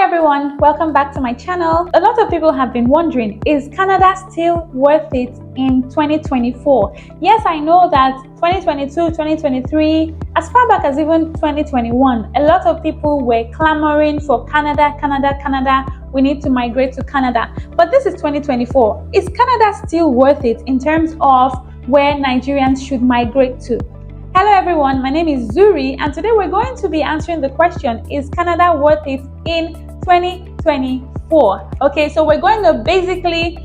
everyone, welcome back to my channel. A lot of people have been wondering, is Canada still worth it in 2024? Yes, I know that 2022, 2023, as far back as even 2021, a lot of people were clamoring for Canada. We need to migrate to Canada. But this is 2024. Is Canada still worth it in terms of where Nigerians should migrate to? Hello everyone, my name is Zuri, and today we're going to be answering the question, is Canada worth it in 2024? Okay, so we're going to basically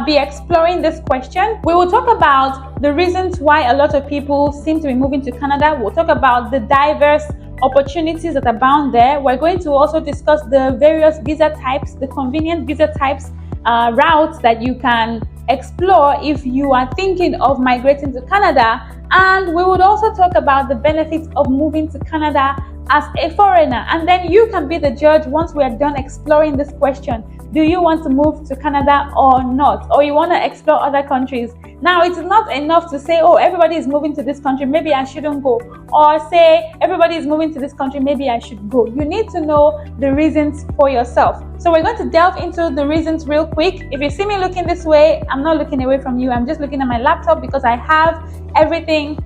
be exploring this question. We will talk about the reasons why a lot of people seem to be moving to Canada. We'll talk about the diverse opportunities that abound there. We're going to also discuss the various visa types, the convenient visa types, routes that you can explore if you are thinking of migrating to Canada. And we would also talk about the benefits of moving to Canada as a foreigner. And then you can be the judge once we are done exploring this question. Do you want to move to Canada or not? Or you want to explore other countries? Now, it's not enough to say, oh, everybody is moving to this country, maybe I shouldn't go. Or say, everybody is moving to this country, maybe I should go. You need to know the reasons for yourself. So we're going to delve into the reasons real quick. If you see me looking this way, I'm not looking away from you. I'm just looking at my laptop because I have everything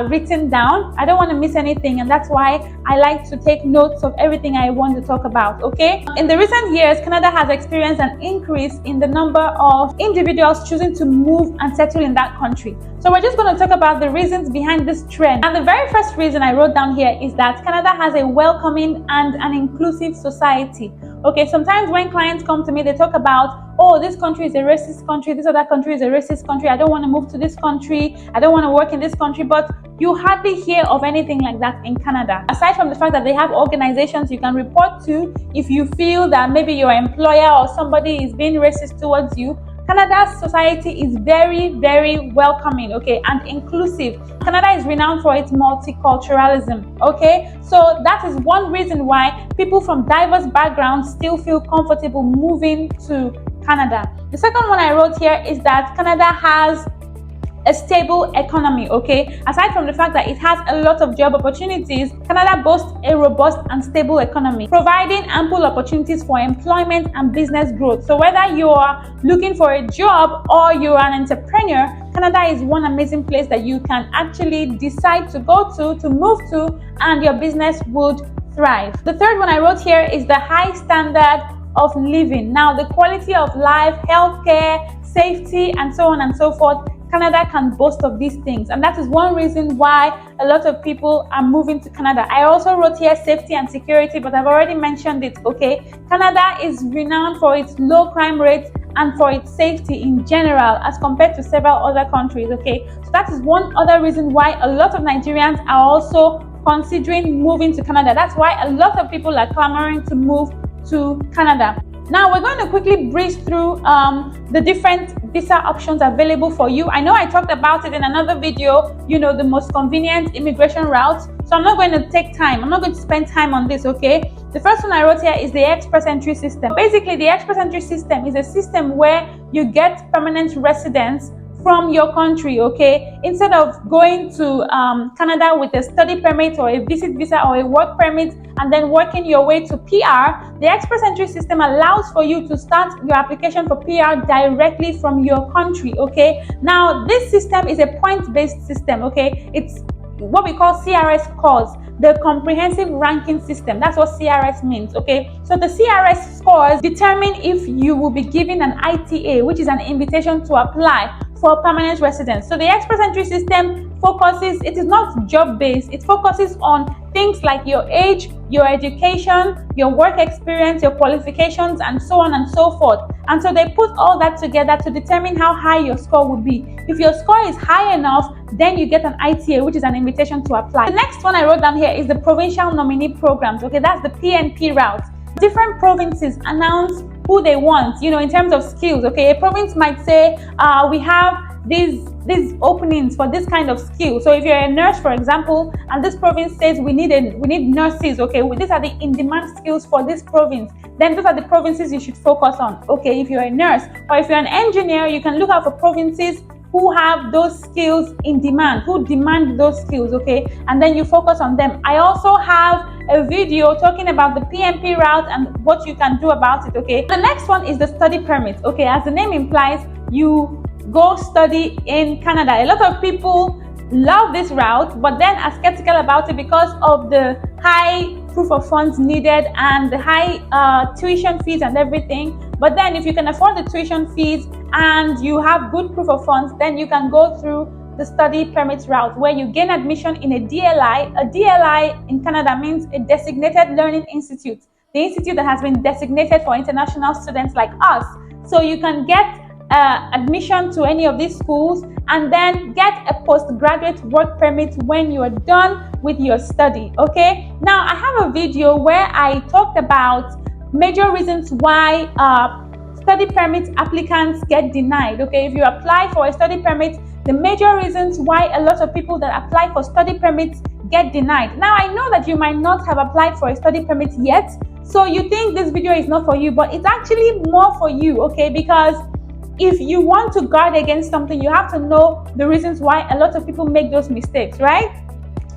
written down. I don't want to miss anything, and that's why I like to take notes of everything I want to talk about, okay? In the recent years, Canada has experienced an increase in the number of individuals choosing to move and settle in that country. So we're just going to talk about the reasons behind this trend. And the very first reason I wrote down here is that Canada has a welcoming and an inclusive society. Okay, sometimes when clients come to me, they talk about, oh, this country is a racist country, this other country is a racist country, I don't want to move to this country, I don't want to work in this country, but you hardly hear of anything like that in Canada. Aside from the fact that they have organizations you can report to if you feel that maybe your employer or somebody is being racist towards you, Canada's society is very, very welcoming, okay, and inclusive. Canada is renowned for its multiculturalism, okay? So that is one reason why people from diverse backgrounds still feel comfortable moving to Canada. The second one I wrote here is that Canada has a stable economy, okay? Aside from the fact that it has a lot of job opportunities, Canada boasts a robust and stable economy, providing ample opportunities for employment and business growth. So whether you are looking for a job or you're an entrepreneur, Canada is one amazing place that you can actually decide to go to move to, and your business would thrive. The third one I wrote here is the high standard of living. Now, the quality of life, healthcare, safety, and so on and so forth, Canada can boast of these things, and that is one reason why a lot of people are moving to Canada. I also wrote here safety and security, but I've already mentioned it, okay? Canada is renowned for its low crime rates and for its safety in general as compared to several other countries, okay? So that is one other reason why a lot of Nigerians are also considering moving to Canada. That's why a lot of people are clamoring to move to Canada. Now we're going to quickly breeze through the different visa options available for you. I know I talked about it in another video, you know, the most convenient immigration routes. So I'm not going to take time. I'm not going to spend time on this, okay? The first one I wrote here is the express entry system. Basically, the express entry system is a system where you get permanent residence from your country, okay? Instead of going to Canada with a study permit or a visit visa or a work permit and then working your way to PR, the express entry system allows for you to start your application for PR directly from your country, okay? Now, this system is a point-based system, okay? It's what we call CRS scores, the comprehensive ranking system. That's what CRS means, okay? So the CRS scores determine if you will be given an ITA, which is an invitation to apply for permanent residence. So the express entry system focuses, it is not job-based, it focuses on things like your age, your education, your work experience, your qualifications, and so on and so forth. And so they put all that together to determine how high your score would be. If your score is high enough, then you get an ITA, which is an invitation to apply. The next one I wrote down here is the provincial nominee programs, okay? That's the PNP route. Different provinces announce who they want, you know, in terms of skills, okay? A province might say, we have these openings for this kind of skill. So if you're a nurse, for example, and this province says we need nurses, okay, well, these are the in-demand skills for this province, then those are the provinces you should focus on, okay, if you're a nurse. Or if you're an engineer, you can look out for provinces who have those skills in demand, who demand those skills, okay, and then you focus on them. I also have a video talking about the PMP route and what you can do about it, okay? The next one is the study permit, okay? As the name implies, you go study in Canada. A lot of people love this route, but then are skeptical about it because of the high proof of funds needed and the high tuition fees and everything. But then if you can afford the tuition fees and you have good proof of funds, then you can go through the study permit route where you gain admission in a DLI. A DLI in Canada means a designated learning institute, the institute that has been designated for international students like us. So you can get admission to any of these schools and then get a postgraduate work permit when you are done with your study, okay? Now I have a video where I talked about major reasons why study permit applicants get denied, okay? If you apply for a study permit, the major reasons why a lot of people that apply for study permits get denied. Now I know that you might not have applied for a study permit yet, so you think this video is not for you, but it's actually more for you, okay? Because if you want to guard against something, you have to know the reasons why a lot of people make those mistakes, right?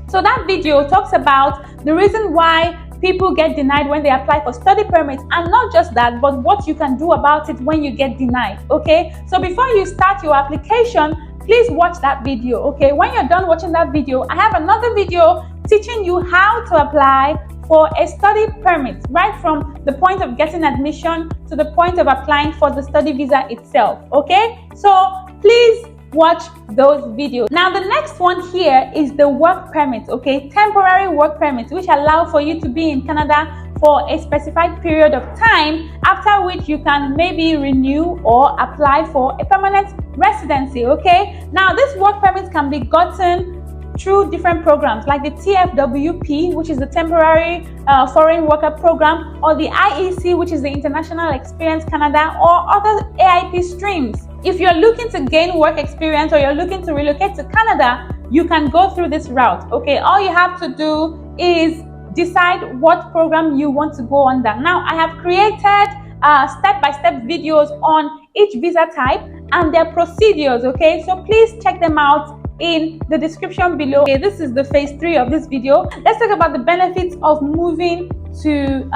So that video talks about the reason why people get denied when they apply for study permits, and not just that, but what you can do about it when you get denied, okay? So before you start your application, please watch that video, okay? When you're done watching that video, I have another video teaching you how to apply for a study permit, right from the point of getting admission to the point of applying for the study visa itself, okay? So please watch those videos. Now the next one here is the work permit, okay? Temporary work permit, which allow for you to be in Canada for a specified period of time, after which you can maybe renew or apply for a permanent residency, okay? Now this work permit can be gotten through different programs like the TFWP, which is the Temporary Foreign Worker Program, or the IEC, which is the International Experience Canada, or other AIP streams. If you're looking to gain work experience or you're looking to relocate to Canada, you can go through this route, okay? All you have to do is decide what program you want to go under. Now, I have created step-by-step videos on each visa type and their procedures, okay? So please check them out in the description below. Okay, this is the phase 3 of this video. Let's talk about the benefits of moving to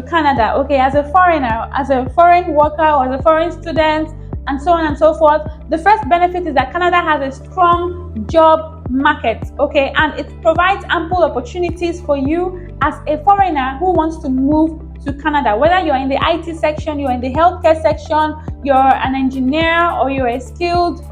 Canada, okay, as a foreigner, as a foreign worker, or as a foreign student, and so on and so forth. The first benefit is that Canada has a strong job market, okay, and it provides ample opportunities for you as a foreigner who wants to move to Canada. Whether you're in the IT section, you're in the healthcare section, you're an engineer, or you're a skilled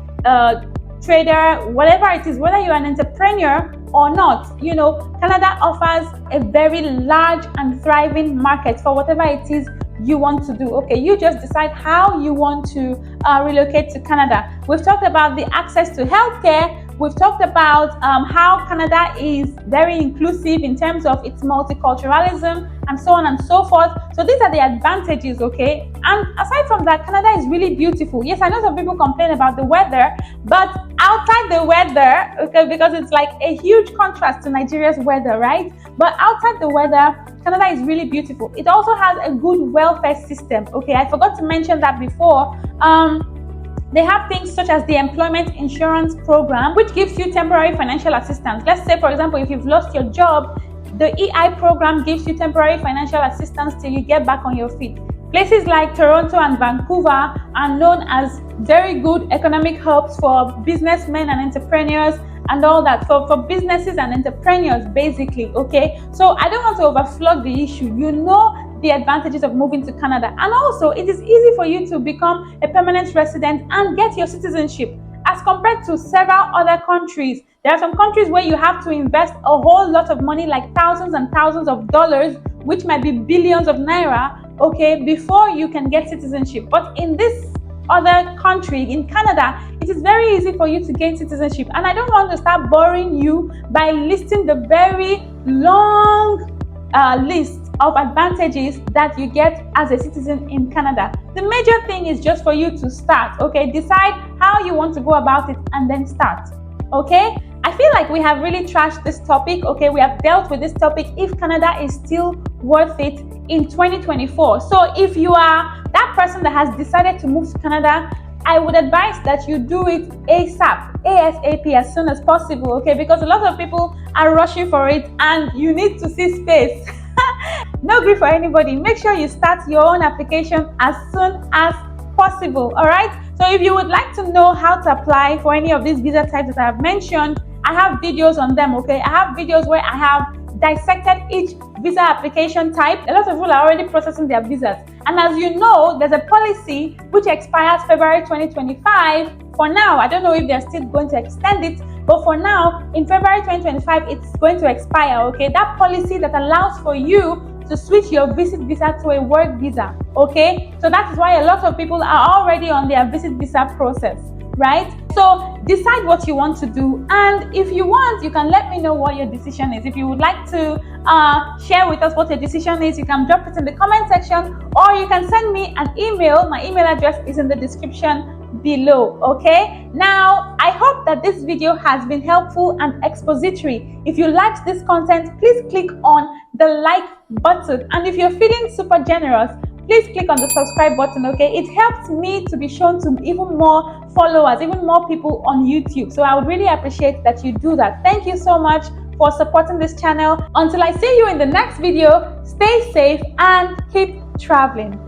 trader, whatever it is, whether you're an entrepreneur or not, you know, Canada offers a very large and thriving market for whatever it is you want to do. Okay, you just decide how you want to relocate to Canada. We've talked about the access to healthcare. We've talked about how Canada is very inclusive in terms of its multiculturalism and so on and so forth. So these are the advantages, okay? And aside from that, Canada is really beautiful. Yes, I know some people complain about the weather, but outside the weather, okay, because it's like a huge contrast to Nigeria's weather, right? But outside the weather, Canada is really beautiful. It also has a good welfare system, okay? I forgot to mention that before. They have things such as the Employment Insurance Program, which gives you temporary financial assistance. Let's say, for example, if you've lost your job, the EI program gives you temporary financial assistance till you get back on your feet. Places like Toronto and Vancouver are known as very good economic hubs for businessmen and entrepreneurs and all that, for businesses and entrepreneurs, basically, okay? So I don't want to overflow the issue. You know the advantages of moving to Canada. And also, it is easy for you to become a permanent resident and get your citizenship as compared to several other countries. There are some countries where you have to invest a whole lot of money, like thousands and thousands of dollars, which might be billions of naira, okay, before you can get citizenship. But in this other country, in Canada, it is very easy for you to gain citizenship. And I don't want to start boring you by listing the very long list of advantages that you get as a citizen in Canada. The major thing is just for you to start, okay? Decide how you want to go about it and then start, okay? I feel like we have really trashed this topic, okay? We have dealt with this topic, if Canada is still worth it in 2024. So if you are that person that has decided to move to Canada, I would advise that you do it ASAP, as soon as possible, okay? Because a lot of people are rushing for it and you need to see space. No grief for anybody. Make sure you start your own application as soon as possible, all right? So if you would like to know how to apply for any of these visa types that I have mentioned, I have videos on them, okay? I have videos where I have dissected each visa application type. A lot of people are already processing their visas. And as you know, there's a policy which expires February 2025. For now, I don't know if they're still going to extend it, but for now, in February 2025, it's going to expire, okay? That policy that allows for you to switch your visit visa to a work visa, okay? So that is why a lot of people are already on their visit visa process, right? So decide what you want to do, and if you want, you can let me know what your decision is. If you would like to share with us what your decision is, you can drop it in the comment section, or you can send me an email. My email address is in the description below, okay? Now, I hope that this video has been helpful and expository. If you liked this content, please click on the like button, and if you're feeling super generous, please click on the subscribe button, okay? It helps me to be shown to even more followers, even more people on YouTube. So I would really appreciate that you do that. Thank you so much for supporting this channel. Until I see you in the next video, stay safe and keep traveling.